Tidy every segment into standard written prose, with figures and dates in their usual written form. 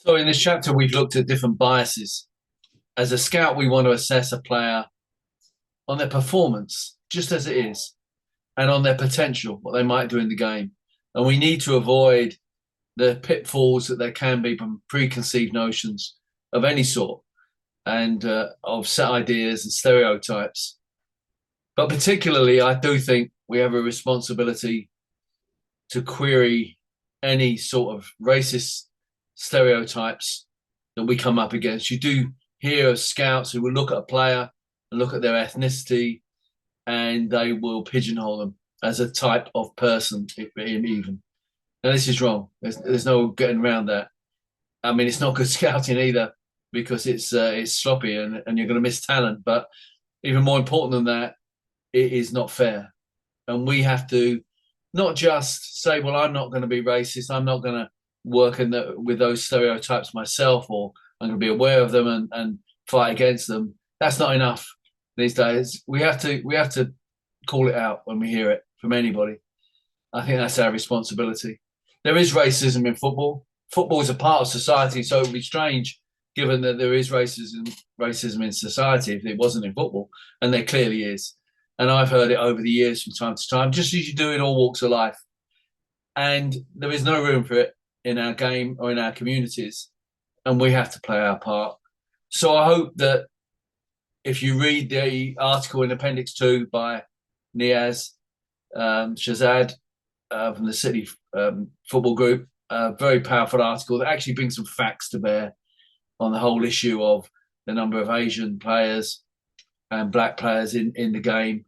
So in this chapter, we've looked at different biases. As a scout, we want to assess a player on their performance, just as it is, and on their potential, what they might do in the game. And we need to avoid the pitfalls that there can be from preconceived notions of any sort and of set ideas and stereotypes. But particularly, I do think we have a responsibility to query any sort of racist stereotypes that we come up against. You do hear of scouts who will look at a player and look at their ethnicity and they will pigeonhole them as a type of person, even. Now, this is wrong. There's no getting around that. I mean, it's not good scouting either because it's sloppy and you're going to miss talent. But even more important than that, it is not fair. And we have to not just say, well, I'm not going to be racist. I'm not going to work with those stereotypes myself, or I'm going to be aware of them and fight against them. That's not enough these days. We have to call it out when we hear it from anybody. I think that's our responsibility. There is racism in football. Football is a part of society, so it would be strange given that there is racism in society if it wasn't in football, and there clearly is. And I've heard it over the years from time to time, just as you do in all walks of life. And there is no room for it in our game or in our communities, and we have to play our part. So I hope that if you read the article in Appendix 2 by Niaz Shazad from the City Football Group, a very powerful article that actually brings some facts to bear on the whole issue of the number of Asian players and black players in the game.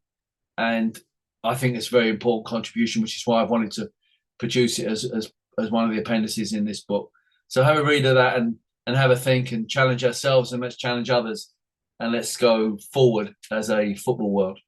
And I think it's a very important contribution, which is why I've wanted to produce it as one of the appendices in this book. So have a read of that and have a think and challenge ourselves, and let's challenge others, and let's go forward as a football world.